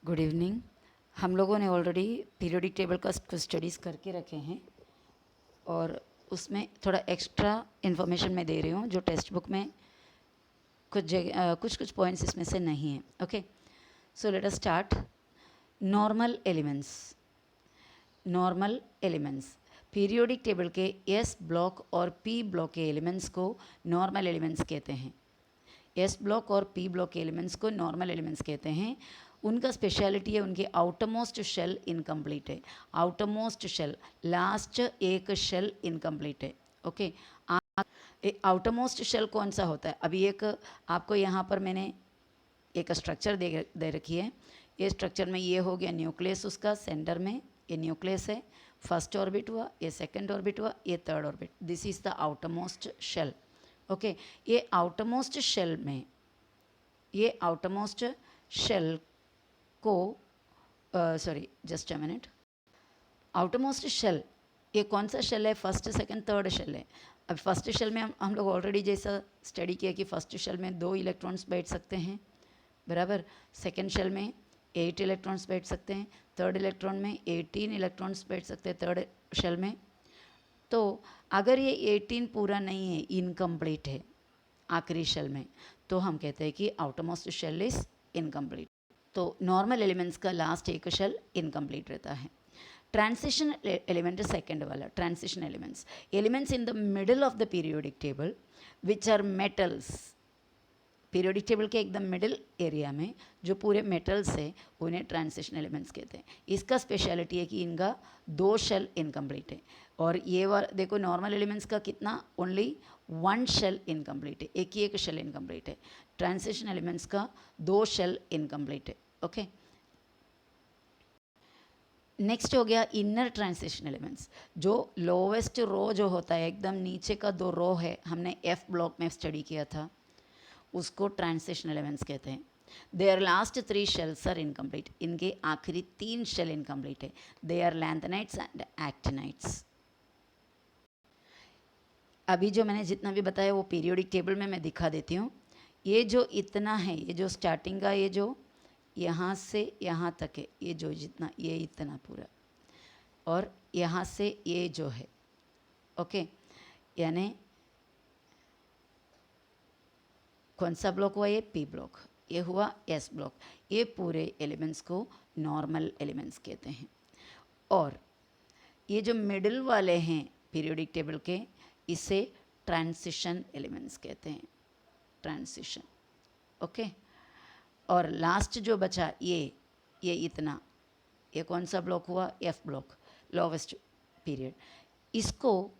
Good evening. हम लोगों ने ऑलरेडी पीरियोडिक टेबल का कुछ स्टडीज़ करके रखे हैं और उसमें थोड़ा एक्स्ट्रा इन्फॉर्मेशन मैं दे रही हूँ जो टेक्स्ट बुक में कुछ जगह कुछ पॉइंट्स इसमें से नहीं है। Okay, so let us start. Normal elements. Normal elements periodic table के एस ब्लॉक और पी ब्लॉक के एलिमेंट्स को नॉर्मल एलिमेंट्स कहते हैं। एस ब्लॉक और पी ब्लॉक के एलिमेंट्स को नॉर्मल एलिमेंट्स कहते हैं। उनका स्पेशलिटी है उनके आउटरमोस्ट शेल इनकम्प्लीट है। आउटरमोस्ट शेल, लास्ट एक शेल इनकम्प्लीट है। ओके, आउटरमोस्ट शेल कौन सा होता है? अभी एक आपको यहाँ पर मैंने एक स्ट्रक्चर दे रखी है। ये स्ट्रक्चर में ये हो गया न्यूक्लियस, उसका सेंटर में ये न्यूक्लियस है। फर्स्ट ऑर्बिट हुआ, ये सेकंड ऑर्बिट हुआ, ये third orbit. This is the outermost shell. Okay, ये आउटरमोस्ट शेल में, ये आउटरमोस्ट शेल को sorry just a minute, outermost shell ये कौन सा शेल है? फर्स्ट सेकंड थर्ड शेल है। अब फर्स्ट शेल में हम लोग ऑलरेडी जैसा स्टडी किया कि फर्स्ट शेल में 2 इलेक्ट्रॉन्स बैठ सकते हैं, बराबर। सेकंड शेल में 8 इलेक्ट्रॉन्स बैठ सकते हैं। थर्ड इलेक्ट्रॉन में 18 इलेक्ट्रॉन्स बैठ सकते हैं थर्ड शेल में। तो अगर ये 18 पूरा नहीं है, इनकम्प्लीट है आखिरी शेल में, तो हम कहते हैं कि आउटरमोस्ट शेल इज़ इनकम्प्लीट। तो नॉर्मल एलिमेंट्स का लास्ट एक शेल इनकम्प्लीट रहता है। ट्रांजिशन एलिमेंट सेकेंड वाला, transition elements, elements in the middle of the periodic table which are metals. Periodic table के एकदम मिडिल एरिया में जो पूरे मेटल्स है उन्हें ट्रांजिशन एलिमेंट्स कहते हैं। इसका स्पेशलिटी है कि इनका 2 शेल इनकम्प्लीट है। और ये वाला देखो, नॉर्मल एलिमेंट्स का कितना, ओनली 1 शेल इनकम्प्लीट है, एक शेल इनकम्प्लीट है। ट्रांजिशन एलिमेंट्स का 2 शेल इनकम्प्लीट है। ओके, नेक्स्ट हो गया इनर ट्रांजिशन एलिमेंट्स। जो लोवेस्ट रो जो होता है, एकदम नीचे का 2 रो है, हमने एफ ब्लॉक में स्टडी किया था, उसको ट्रांजिशन एलिमेंट्स कहते हैं। There last 3 shells are incomplete, इनके आखिरी 3 शेल इनकम्प्लीट है। They are lanthanides and actinides. अभी जो मैंने जितना भी बताया वो पीरियोडिक टेबल में मैं दिखा देती हूँ। ये जो इतना है, ये जो स्टार्टिंग का, ये जो यहाँ से यहाँ तक है, ये जो जितना, ये इतना पूरा, और यहाँ से ये जो है, ओके, यानी कौन सा ब्लॉक हुआ? ये पी ब्लॉक, ये हुआ एस ब्लॉक। ये पूरे एलिमेंट्स को नॉर्मल एलिमेंट्स कहते हैं। और ये जो मिडिल वाले हैं पीरियोडिक टेबल के, इसे ट्रांजिशन एलिमेंट्स कहते हैं, ट्रांजिशन। ओके, और लास्ट जो बचा ये इतना, ये कौन सा ब्लॉक हुआ? F block, lowest period. इसको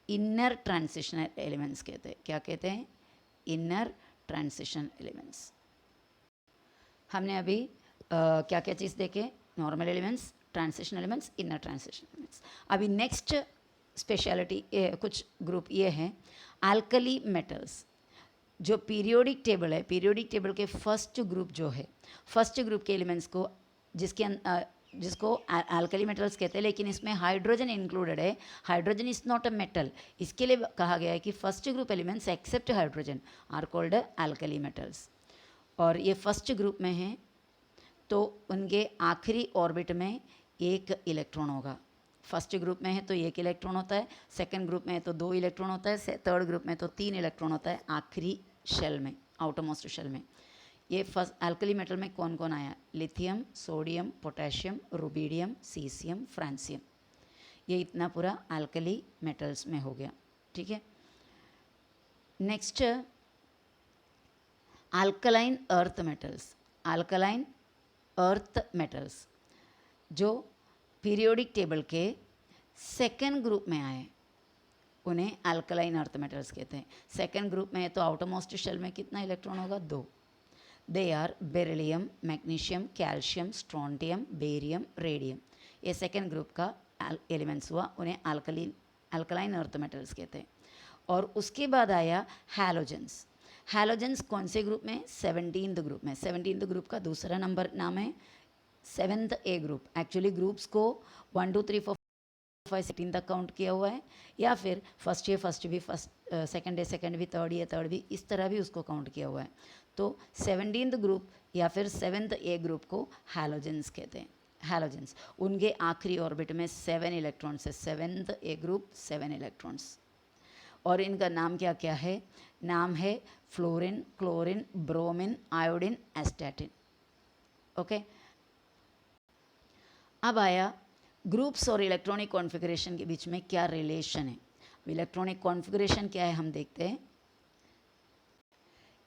इनर ट्रांजिशन एलिमेंट्स कहते हैं। क्या कहते हैं? Inner transition elements. हमने अभी क्या क्या चीज़ देखे? Normal elements, transition elements, inner transition elements. अभी नेक्स्ट स्पेशलिटी कुछ ग्रुप ये हैं अल्कली मेटल्स। जो पीरियोडिक टेबल है, पीरियोडिक टेबल के फर्स्ट ग्रुप जो है, फर्स्ट ग्रुप के एलिमेंट्स को जिसको अल्कली मेटल्स कहते हैं, लेकिन इसमें हाइड्रोजन इंक्लूडेड है। Hydrogen is not a metal, इसके लिए कहा गया है कि first group elements except hydrogen are called alkali metals. और ये फर्स्ट ग्रुप में हैं तो उनके आखिरी ऑर्बिट में 1 इलेक्ट्रॉन होगा। फर्स्ट ग्रुप में है तो 1 इलेक्ट्रॉन होता है, सेकंड ग्रुप में है तो 2 इलेक्ट्रॉन होता है, थर्ड ग्रुप में तो 3 इलेक्ट्रॉन होता है आखिरी शेल में, आउटरमोस्ट शेल में। ये फर्स्ट अल्कली मेटल में कौन कौन आया? Lithium, sodium, potassium, rubidium, caesium, francium. ये इतना पूरा अल्कली मेटल्स में हो गया। ठीक है, next alkaline earth metals. Alkaline earth metals जो पीरियोडिक टेबल के सेकेंड ग्रुप में आए, उन्हें अल्कलाइन अर्थ मेटल्स कहते हैं। सेकेंड ग्रुप में है तो आउटरमोस्ट शेल में कितना इलेक्ट्रॉन होगा? 2। They are beryllium, magnesium, calcium, strontium, barium, radium. ये सेकेंड ग्रुप का एलिमेंट्स हुआ, उन्हें अल्कलाइन अर्थ मेटल्स कहते हैं। और उसके बाद आया हैलोजेंस। हैलोजेंस कौन से ग्रुप में? 17th ग्रुप में। 17th ग्रुप का दूसरा नंबर नाम है 7th ए ग्रुप। एक्चुअली ग्रुप्स को 1 2 3 4 5 16 तक काउंट किया हुआ है, या फिर फर्स्ट भी सेकंड भी, थर्ड भी, इस तरह भी उसको काउंट किया हुआ है। तो 17th ग्रुप या फिर 7th ए ग्रुप को हैलोजेंस कहते हैं। हैलोजेंस, उनके आखिरी ऑर्बिट में 7 इलेक्ट्रॉन्स है। 7th ए ग्रुप 7 इलेक्ट्रॉन्स, और इनका नाम क्या क्या है? नाम है fluorine, chlorine, bromine, iodine, astatine. Okay, अब आया ग्रुप्स और इलेक्ट्रॉनिक कॉन्फ़िगरेशन के बीच में क्या रिलेशन है। इलेक्ट्रॉनिक कॉन्फ़िगरेशन क्या है हम देखते हैं।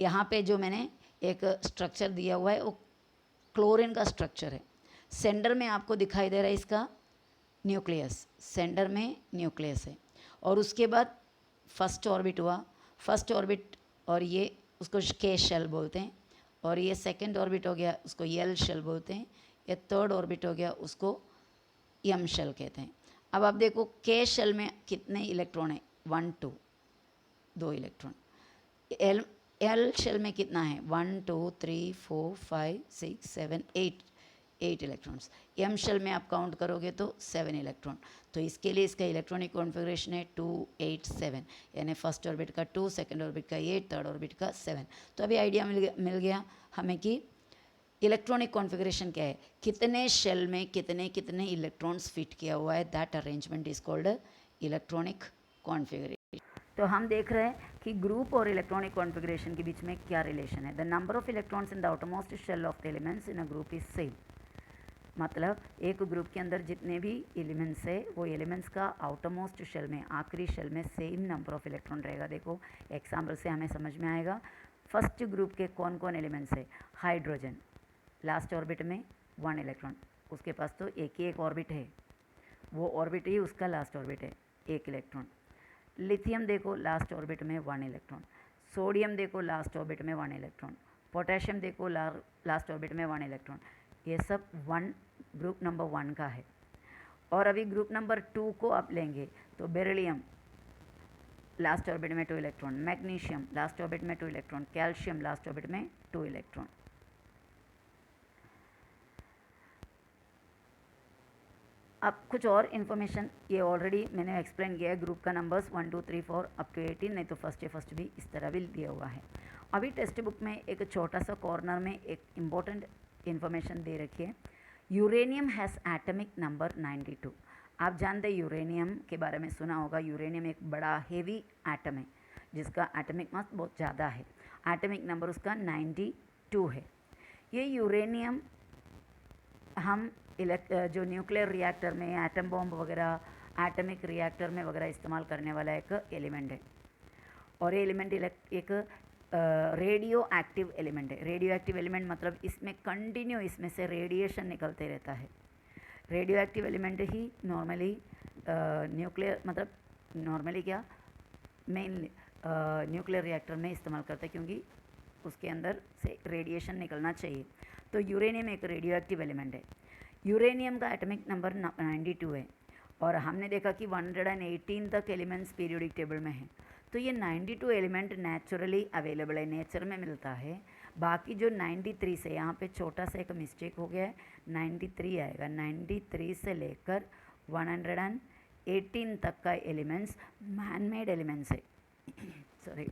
यहाँ पे जो मैंने एक स्ट्रक्चर दिया हुआ है वो क्लोरीन का स्ट्रक्चर है। सेंटर में आपको दिखाई दे रहा है इसका न्यूक्लियस, सेंटर में न्यूक्लियस है, और उसके बाद फर्स्ट ऑर्बिट हुआ, फर्स्ट ऑर्बिट, और ये उसको के शेल बोलते हैं, और ये सेकंड ऑर्बिट हो गया उसको एल शेल बोलते हैं, ये थर्ड ऑर्बिट हो गया उसको एम शेल कहते हैं। अब आप देखो के शेल में कितने इलेक्ट्रॉन है? 1 2, 2 इलेक्ट्रॉन। एल शेल में कितना है? 1 2 3 4 5 6 7 8 इलेक्ट्रॉन्स। एम शेल में आप काउंट करोगे तो 7 इलेक्ट्रॉन। तो इसके लिए इसका इलेक्ट्रॉनिक कॉन्फ़िगरेशन है 2 8 7, यानी फर्स्ट ऑर्बिट का 2, सेकंड ऑर्बिट का 8, थर्ड ऑर्बिट का 7। तो अभी आइडिया मिल गया हमें कि इलेक्ट्रॉनिक कॉन्फ़िगरेशन क्या है, कितने शेल में कितने कितने इलेक्ट्रॉन्स फिट किया हुआ है। That arrangement is called electronic configuration. तो हम देख रहे हैं कि ग्रुप और इलेक्ट्रॉनिक कॉन्फ़िगरेशन के बीच में क्या रिलेशन है। The number of electrons in the outermost shell of the elements in a group is same. मतलब एक ग्रुप के अंदर जितने भी एलिमेंट्स है वो एलिमेंट्स का आउटरमोस्ट शेल में, आखिरी शेल में सेम नंबर ऑफ इलेक्ट्रॉन रहेगा। देखो एग्जाम्पल से हमें समझ में आएगा। फर्स्ट ग्रुप के कौन कौन एलिमेंट्स है? हाइड्रोजन, लास्ट ऑर्बिट में 1 इलेक्ट्रॉन, उसके पास तो एक ही एक ऑर्बिट है, वो ऑर्बिट ही उसका लास्ट ऑर्बिट है, 1 इलेक्ट्रॉन। लिथियम देखो लास्ट ऑर्बिट में 1 इलेक्ट्रॉन, सोडियम देखो लास्ट ऑर्बिट में 1 इलेक्ट्रॉन, पोटेशियम देखो लास्ट ऑर्बिट में 1 इलेक्ट्रॉन। ये सब ग्रुप नंबर 1 का है। और अभी ग्रुप नंबर 2 को आप लेंगे तो बेरिलियम लास्ट ऑर्बिट में 2 इलेक्ट्रॉन, मैग्नीशियम लास्ट ऑर्बिट में 2 इलेक्ट्रॉन, कैल्शियम लास्ट ऑर्बिट में 2 इलेक्ट्रॉन। अब कुछ और इन्फॉर्मेशन, ये ऑलरेडी मैंने एक्सप्लेन किया है। ग्रुप का नंबर्स 1 2 3 4 अप टू 18, नहीं तो फर्स्ट भी इस तरह भी दिया हुआ है। अभी टेक्स्ट बुक में एक छोटा सा कॉर्नर में एक इम्पॉर्टेंट इन्फॉर्मेशन दे रखी है। Uranium has atomic number 92। आप जानते हैं यूरेनियम के बारे में सुना होगा। यूरेनियम एक बड़ा हेवी एटम है जिसका एटमिक मास बहुत ज़्यादा है। एटमिक नंबर उसका 92 है। ये यूरेनियम हम जो न्यूक्लियर रिएक्टर में, एटम बॉम्ब वगैरह, एटमिक रिएक्टर में वगैरह इस्तेमाल करने वाला एक एलिमेंट है। और ये एलिमेंट एक रेडियो एक्टिव एलिमेंट है। रेडियो एक्टिव एलिमेंट मतलब इसमें कंटिन्यू इसमें से रेडिएशन निकलते रहता है। रेडियो एक्टिव एलिमेंट ही नॉर्मली न्यूक्लियर मतलब नॉर्मली क्या मेनली न्यूक्लियर रिएक्टर में इस्तेमाल करते हैं, क्योंकि उसके अंदर से रेडिएशन निकलना चाहिए। तो यूरेनियम एक रेडियो एक्टिव एलिमेंट है। यूरेनियम का एटॉमिक नंबर 92 है, और हमने देखा कि 118 तक एलिमेंट्स पीरियोडिक टेबल में हैं। तो ये 92 एलिमेंट नेचुरली अवेलेबल है, नेचर में मिलता है। बाकी जो 93 से, यहाँ पे छोटा सा एक मिस्टेक हो गया है, 93 आएगा। 93 से लेकर 118 तक का एलिमेंट्स मैन मेड एलिमेंट्स है सॉरी,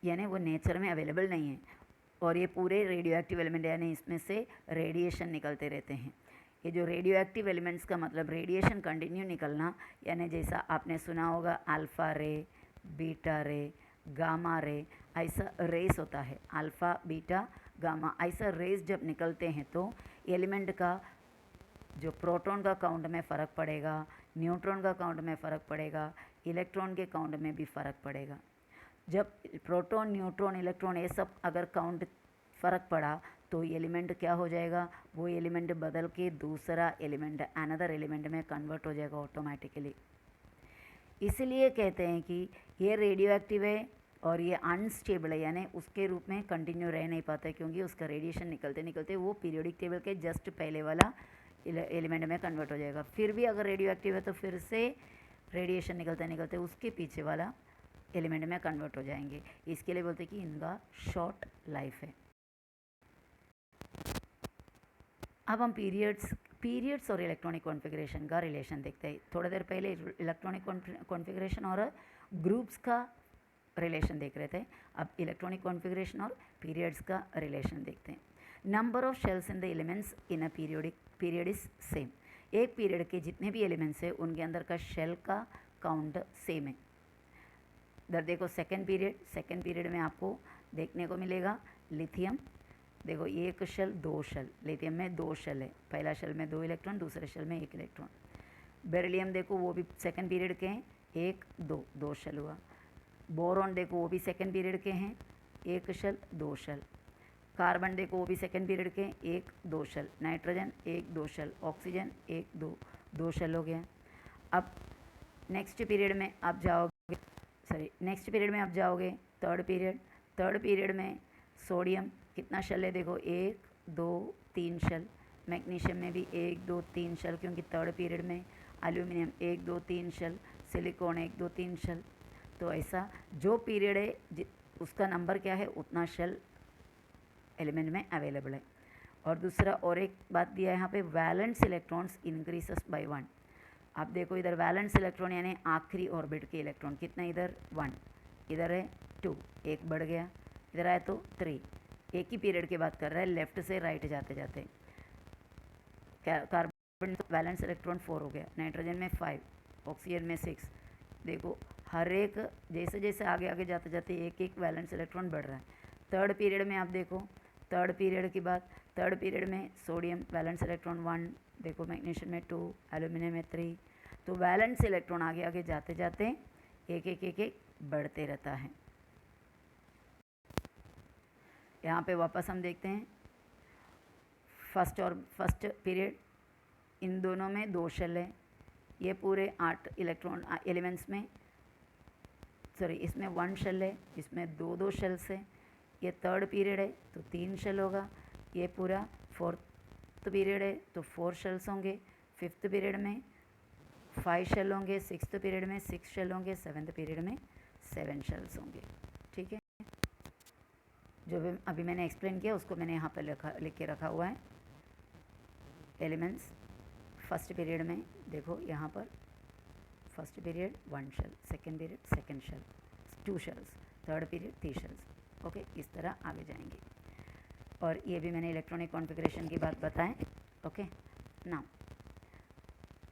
यानी वो नेचर में अवेलेबल नहीं है। और ये पूरे रेडियो एक्टिव एलिमेंट, यानी इसमें से रेडिएशन निकलते रहते हैं। ये जो रेडियो एक्टिव एलिमेंट्स का मतलब रेडिएशन कंटिन्यू निकलना, यानी जैसा आपने सुना होगा अल्फ़ा रे, बीटा रे, गामा रे, ऐसा रेस होता है। अल्फ़ा, बीटा, गामा, ऐसा रेस जब निकलते हैं तो एलिमेंट का जो प्रोटॉन का काउंट में फ़र्क पड़ेगा, न्यूट्रॉन का काउंट में फ़र्क पड़ेगा, इलेक्ट्रॉन के काउंट में भी फ़र्क पड़ेगा। जब प्रोटॉन, न्यूट्रॉन, इलेक्ट्रॉन ये सब अगर काउंट फ़र्क पड़ा तो एलिमेंट क्या हो जाएगा, वो एलिमेंट बदल के दूसरा एलिमेंट, अनदर एलिमेंट में कन्वर्ट हो जाएगा ऑटोमेटिकली। इसलिए कहते हैं कि ये रेडियो एक्टिव है और ये अनस्टेबल है, यानी उसके रूप में कंटिन्यू रह नहीं पाता है, क्योंकि उसका रेडिएशन निकलते निकलते वो पीरियोडिक टेबल के जस्ट पहले वाला एलिमेंट में कन्वर्ट हो जाएगा। फिर भी अगर रेडियो एक्टिव है तो फिर से रेडिएशन निकलते निकलते उसके पीछे वाला एलिमेंट में कन्वर्ट हो जाएंगे। इसके लिए बोलते हैं कि इनका शॉर्ट लाइफ है। अब हम पीरियड्स और इलेक्ट्रॉनिक कॉन्फ़िगरेशन का रिलेशन देखते हैं। थोड़ी देर पहले इलेक्ट्रॉनिक कॉन्फ़िगरेशन और ग्रुप्स का रिलेशन देख रहे थे, अब इलेक्ट्रॉनिक कॉन्फ़िगरेशन और पीरियड्स का रिलेशन देखते हैं। Number of shells in the elements in a period is same. एक पीरियड के जितने भी एलिमेंट्स हैं उनके अंदर का शेल का काउंट सेम है। इधर देखो सेकेंड पीरियड में आपको देखने को मिलेगा लिथियम, देखो एक शेल दो शेल, लिथियम में दो शेल है, पहला शेल में 2 इलेक्ट्रॉन, दूसरे शेल में 1 इलेक्ट्रॉन। बेरिलियम देखो वो भी सेकेंड पीरियड के हैं, 1 2 शेल हुआ। बोरॉन देखो वो भी सेकेंड पीरियड के हैं, 1 शेल 2 शेल। कार्बन देखो वो भी सेकेंड पीरियड के 1 2 shell. Nitrogen 1 2 shell. Oxygen 1 2 shell हो गया। अब नेक्स्ट पीरियड में आप जाओगे थर्ड पीरियड में सोडियम कितना शेल है, देखो 1 2 3 शेल। मैग्नीशियम में भी 1 2 3 शेल, क्योंकि थर्ड पीरियड में एल्यूमिनियम 1 2 3 शेल, सिलिकॉन 1 2 3 शेल। तो ऐसा जो पीरियड है उसका नंबर क्या है उतना शेल एलिमेंट में अवेलेबल है। और दूसरा और एक बात दिया है यहाँ पे, वैलेंस इलेक्ट्रॉन्स इंक्रीसेस बाय 1। आप देखो इधर वैलेंस इलेक्ट्रॉन यानी आखिरी ऑर्बिट के इलेक्ट्रॉन कितना, इधर 1, इधर है 2, एक बढ़ गया, इधर आया तो 3। एक ही पीरियड की बात कर रहा है, लेफ्ट से राइट जाते जाते। कार्बन वैलेंस इलेक्ट्रॉन 4 हो गया, नाइट्रोजन में 5, ऑक्सीजन में 6। देखो हर एक जैसे जैसे आगे आगे जाते जाते एक एक वैलेंस इलेक्ट्रॉन बढ़ रहा है। थर्ड पीरियड में आप देखो, थर्ड पीरियड में सोडियम वैलेंस इलेक्ट्रॉन 1, देखो मैग्नीशियम में 2, एल्यूमिनियम में 3। तो वैलेंस इलेक्ट्रॉन आगे आगे जाते जाते एक एक बढ़ते रहता है। यहाँ पे वापस हम देखते हैं फर्स्ट पीरियड, इन दोनों में 2 शेल है, ये पूरे 8 इलेक्ट्रॉन एलिमेंट्स में, सॉरी इसमें 1 शेल है, इसमें 2 शेल्स है। ये थर्ड पीरियड है तो 3 शेल होगा, ये पूरा फोर्थ पीरियड है तो 4 शेल्स होंगे, फिफ्थ पीरियड में 5 शेल होंगे, सिक्स्थ पीरियड में 6 शेल होंगे, सेवन्थ पीरियड में 7 शेल्स होंगे। ठीक है, जो भी अभी मैंने एक्सप्लेन किया उसको मैंने यहाँ पर लिख के रखा हुआ है। एलिमेंट्स फर्स्ट पीरियड में देखो यहाँ पर first period 1 shell, second period 2 shell, 2 shells, third period 3 shells. Okay, इस तरह आगे जाएंगे। और ये भी मैंने इलेक्ट्रॉनिक कॉन्फ़िगरेशन की बात बताएं। ओके, नाउ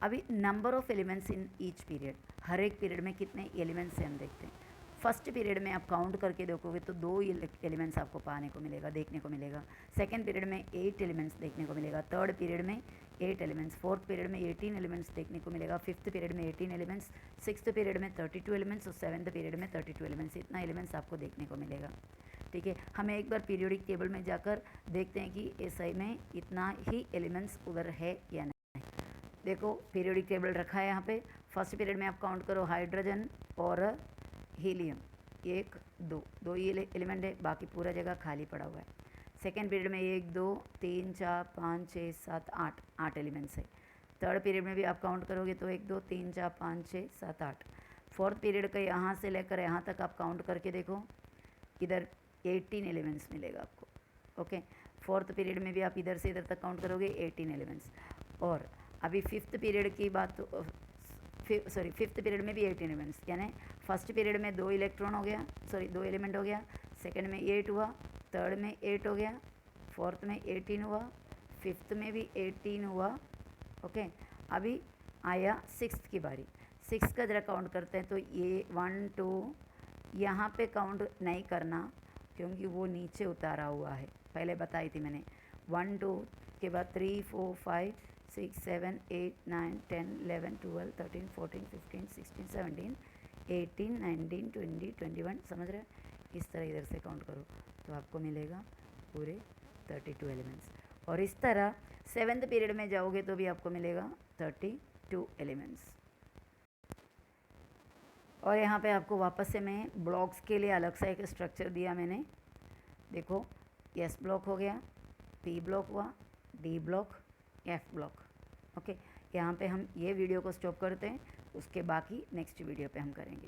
अभी number of elements in each period, हर एक पीरियड में कितने एलिमेंट्स हैं हम देखते हैं। फर्स्ट पीरियड में आप काउंट करके देखोगे तो 2 एलिमेंट्स आपको पाने को मिलेगा, देखने को मिलेगा। सेकेंड पीरियड में 8 एलिमेंट्स देखने को मिलेगा, थर्ड पीरियड में 8 एलिमेंट्स, फोर्थ पीरियड में 18 एलिमेंट्स देखने को मिलेगा, फिफ्थ पीरियड में 18 एलिमेंट्स, सिक्स्थ पीरियड में 32 एलिमेंट्स और सेवन्थ पीरियड में 32 एलिमेंट्स। इतना एलिमेंट्स आपको देखने को मिलेगा। ठीक है, हमें एक बार पीरियोडिक टेबल में जाकर देखते हैं कि एसआई में इतना ही एलिमेंट्स उधर है या नहीं। देखो पीरियोडिक टेबल रखा है यहाँ पे। फर्स्ट पीरियड में आप काउंट करो, हाइड्रोजन और हीलियम 1 2 ही एलिमेंट है, बाकी पूरा जगह खाली पड़ा हुआ है। सेकेंड पीरियड में 1 2 3 4 5 6 7 8 एलिमेंट्स है। थर्ड पीरियड में भी आप काउंट करोगे तो 1 2 3 4 5 6 7 8। फोर्थ पीरियड का यहाँ से लेकर यहाँ तक आप काउंट करके देखो, इधर 18 एलिमेंट्स मिलेगा आपको। ओके, फोर्थ पीरियड में भी आप इधर से इधर तक काउंट करोगे 18 एलिमेंट्स। और अभी फिफ्थ पीरियड की बात, फिफ्थ पीरियड में भी 18 एलिमेंट्स, यानी फर्स्ट पीरियड में 2 इलेक्ट्रॉन हो गया, 2 एलिमेंट हो गया, सेकंड में 8 हुआ, थर्ड में 8 हो गया, फोर्थ में 18 हुआ, फिफ्थ में भी 18 हुआ। ओके, अभी आया सिक्स्थ की बारी। सिक्स का ज़रा काउंट करते हैं तो ये 1 2 यहाँ पे काउंट नहीं करना क्योंकि वो नीचे उतारा हुआ है, पहले बताई थी मैंने। 1 2 के बाद 3 4 5 6 7 8 9 10 11 12 13 14 15 16 17 18 19 20 21, समझ रहे हो। इस तरह इधर से काउंट करो तो आपको मिलेगा पूरे 32 एलिमेंट्स। और इस तरह सेवन्थ पीरियड में जाओगे तो भी आपको मिलेगा 32 एलिमेंट्स। और यहाँ पे आपको वापस से मैं ब्लॉक्स के लिए अलग सा एक स्ट्रक्चर दिया मैंने। देखो एस ब्लॉक हो गया, पी ब्लॉक हुआ, D block, F block. Okay, यहाँ पे हम ये वीडियो को स्टॉप करते हैं, उसके बाकी नेक्स्ट वीडियो पे हम करेंगे।